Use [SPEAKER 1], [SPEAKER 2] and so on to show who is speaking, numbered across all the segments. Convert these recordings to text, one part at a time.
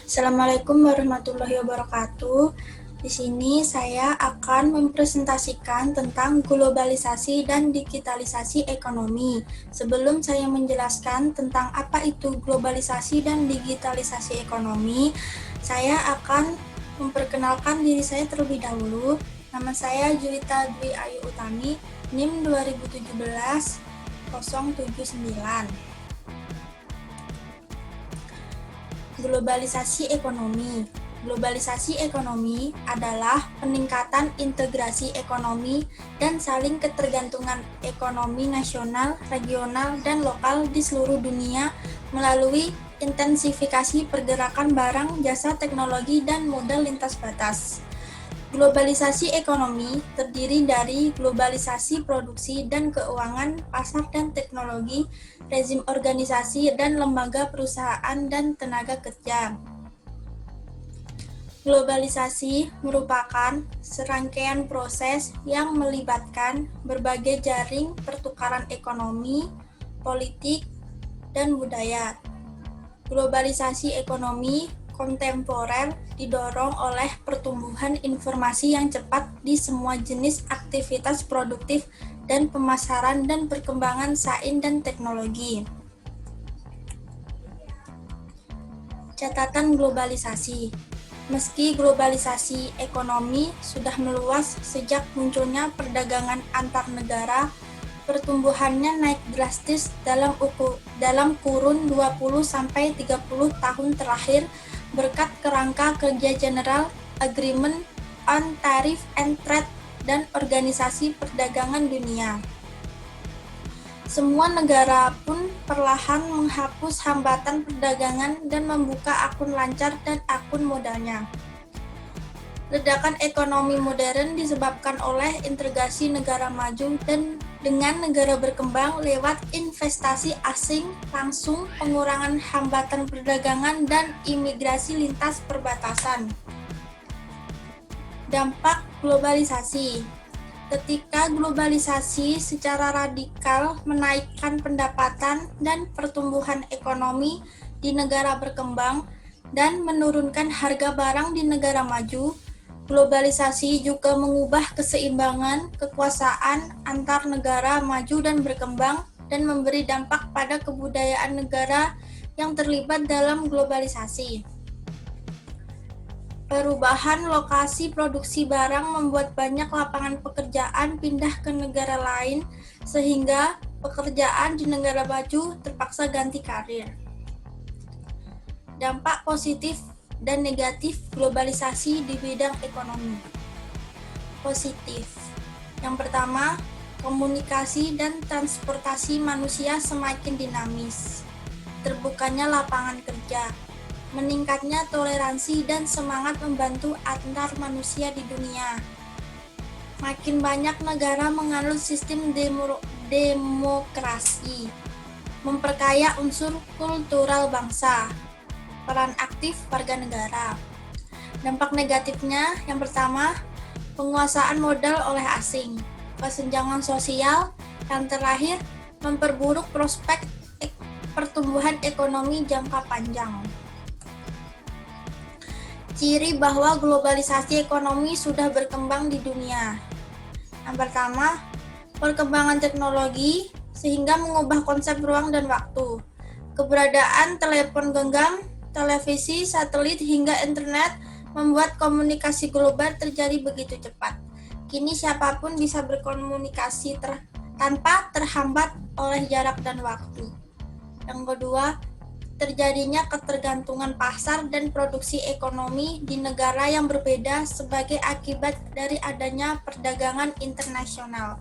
[SPEAKER 1] Assalamualaikum warahmatullahi wabarakatuh. Di sini saya akan mempresentasikan tentang globalisasi dan digitalisasi ekonomi. Sebelum saya menjelaskan tentang apa itu globalisasi dan digitalisasi ekonomi, saya akan memperkenalkan diri saya terlebih dahulu. Nama saya Juwita Dwi Ayu Utami, NIM 2017-079. Globalisasi ekonomi. Globalisasi ekonomi adalah peningkatan integrasi ekonomi dan saling ketergantungan ekonomi nasional, regional, dan lokal di seluruh dunia melalui intensifikasi pergerakan barang, jasa, teknologi, dan modal lintas batas. Globalisasi ekonomi terdiri dari globalisasi produksi dan keuangan, pasar dan teknologi, rezim organisasi dan lembaga perusahaan dan tenaga kerja. Globalisasi merupakan serangkaian proses yang melibatkan berbagai jaring pertukaran ekonomi, politik, dan budaya. Globalisasi ekonomi kontemporer didorong oleh pertumbuhan informasi yang cepat di semua jenis aktivitas produktif dan pemasaran dan perkembangan sains dan teknologi. Catatan globalisasi. Meski globalisasi ekonomi sudah meluas sejak munculnya perdagangan antar negara, pertumbuhannya naik drastis dalam kurun 20-30 tahun terakhir berkat kerangka kerja General Agreement on Tariff and Trade dan Organisasi Perdagangan Dunia. Semua negara pun perlahan menghapus hambatan perdagangan dan membuka akun lancar dan akun modalnya. Ledakan ekonomi modern disebabkan oleh integrasi negara maju dan dengan negara berkembang lewat investasi asing langsung, pengurangan hambatan perdagangan, dan imigrasi lintas perbatasan. Dampak globalisasi. Ketika globalisasi secara radikal menaikkan pendapatan dan pertumbuhan ekonomi di negara berkembang dan menurunkan harga barang di negara maju, globalisasi juga mengubah keseimbangan kekuasaan antar negara maju dan berkembang dan memberi dampak pada kebudayaan negara yang terlibat dalam globalisasi. Perubahan lokasi produksi barang membuat banyak lapangan pekerjaan pindah ke negara lain sehingga pekerjaan di negara maju terpaksa ganti karir. Dampak positif dan negatif globalisasi di bidang ekonomi. Positif. Yang pertama, komunikasi dan transportasi manusia semakin dinamis. Terbukanya lapangan kerja, meningkatnya toleransi dan semangat membantu antar manusia di dunia. Makin banyak negara menganut sistem demokrasi, memperkaya unsur kultural bangsa. Peran aktif warga negara. Dampak negatifnya, yang pertama, penguasaan modal oleh asing, kesenjangan sosial, yang terakhir, memperburuk prospek pertumbuhan ekonomi jangka panjang. Ciri bahwa globalisasi ekonomi sudah berkembang di dunia. Yang pertama, perkembangan teknologi sehingga mengubah konsep ruang dan waktu. Keberadaan telepon genggam, televisi, satelit, hingga internet membuat komunikasi global terjadi begitu cepat. Kini siapapun bisa berkomunikasi tanpa terhambat oleh jarak dan waktu. Yang kedua, terjadinya ketergantungan pasar dan produksi ekonomi di negara yang berbeda sebagai akibat dari adanya perdagangan internasional.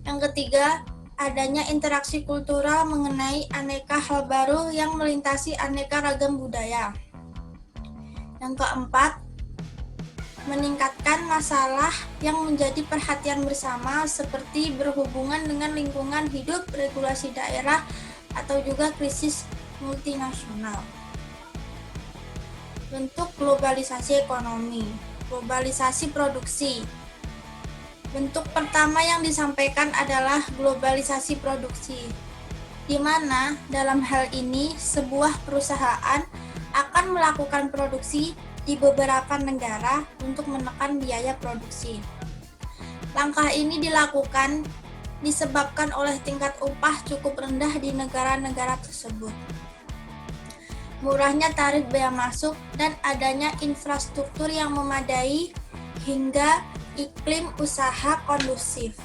[SPEAKER 1] Yang ketiga, adanya interaksi kultural mengenai aneka hal baru yang melintasi aneka ragam budaya. Yang keempat, meningkatkan masalah yang menjadi perhatian bersama seperti berhubungan dengan lingkungan hidup, regulasi daerah, atau juga krisis multinasional. Bentuk globalisasi ekonomi, globalisasi produksi. Bentuk pertama yang disampaikan adalah globalisasi produksi, di mana dalam hal ini sebuah perusahaan akan melakukan produksi di beberapa negara untuk menekan biaya produksi. Langkah ini dilakukan disebabkan oleh tingkat upah cukup rendah di negara-negara tersebut, murahnya tarif bea masuk, dan adanya infrastruktur yang memadai hingga iklim usaha kondusif.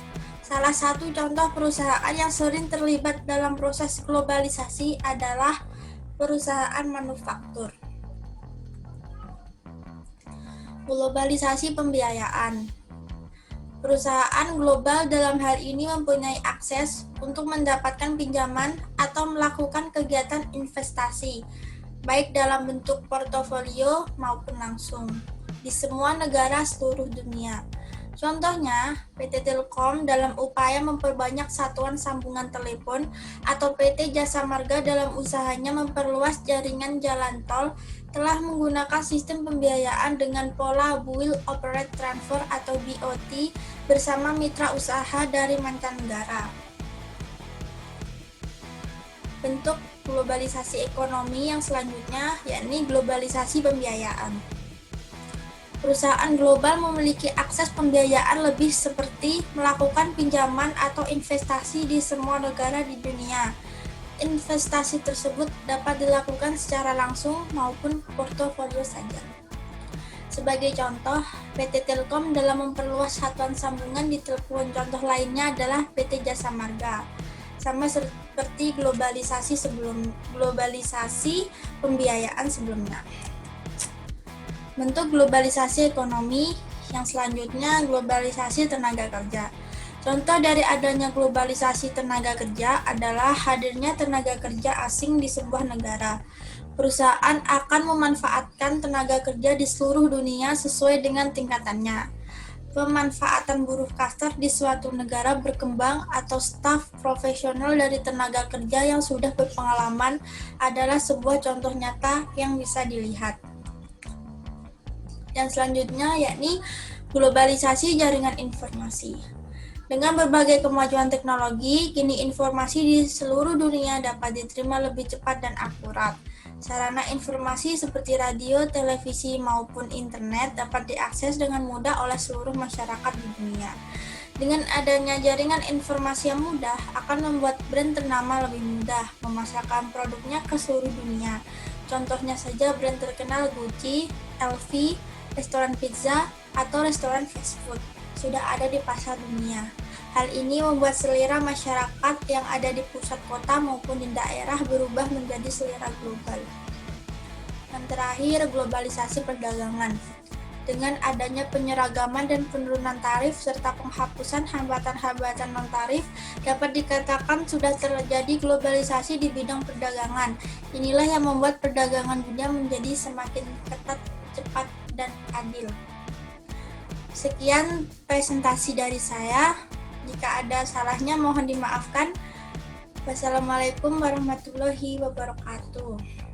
[SPEAKER 1] Salah satu contoh perusahaan yang sering terlibat dalam proses globalisasi adalah perusahaan manufaktur. Globalisasi pembiayaan. Perusahaan global dalam hal ini mempunyai akses untuk mendapatkan pinjaman atau melakukan kegiatan investasi, baik dalam bentuk portofolio maupun langsung, di semua negara seluruh dunia. Contohnya, PT Telkom dalam upaya memperbanyak satuan sambungan telepon atau PT Jasa Marga dalam usahanya memperluas jaringan jalan tol telah menggunakan sistem pembiayaan dengan pola Build Operate Transfer atau BOT bersama mitra usaha dari mancanegara. Bentuk globalisasi ekonomi yang selanjutnya yakni globalisasi pembiayaan. Perusahaan global memiliki akses pembiayaan lebih seperti melakukan pinjaman atau investasi di semua negara di dunia. Investasi tersebut dapat dilakukan secara langsung maupun portofolio saja. Sebagai contoh, PT Telkom dalam memperluas satuan sambungan di telepon. Contoh lainnya adalah PT Jasa Marga. Sama seperti globalisasi pembiayaan sebelumnya. Bentuk globalisasi ekonomi yang selanjutnya globalisasi tenaga kerja. Contoh dari adanya globalisasi tenaga kerja adalah hadirnya tenaga kerja asing di sebuah negara. Perusahaan akan memanfaatkan tenaga kerja di seluruh dunia sesuai dengan tingkatannya. Pemanfaatan buruh kasar di suatu negara berkembang atau staf profesional dari tenaga kerja yang sudah berpengalaman adalah sebuah contoh nyata yang bisa dilihat. Yang selanjutnya yakni globalisasi jaringan informasi. Dengan berbagai kemajuan teknologi, kini informasi di seluruh dunia dapat diterima lebih cepat dan akurat. Sarana informasi seperti radio, televisi, maupun internet dapat diakses dengan mudah oleh seluruh masyarakat di dunia. Dengan adanya jaringan informasi yang mudah, akan membuat brand ternama lebih mudah memasarkan produknya ke seluruh dunia. Contohnya saja brand terkenal Gucci, LV, restoran pizza, atau restoran fast food sudah ada di pasar dunia. Hal ini membuat selera masyarakat yang ada di pusat kota maupun di daerah berubah menjadi selera global. Yang terakhir, globalisasi perdagangan. Dengan adanya penyeragaman dan penurunan tarif serta penghapusan hambatan-hambatan non-tarif, dapat dikatakan sudah terjadi globalisasi di bidang perdagangan. Inilah yang membuat perdagangan dunia menjadi semakin ketat, cepat, dan adil. Sekian presentasi dari saya. Jika ada salahnya mohon dimaafkan. Wassalamualaikum warahmatullahi wabarakatuh.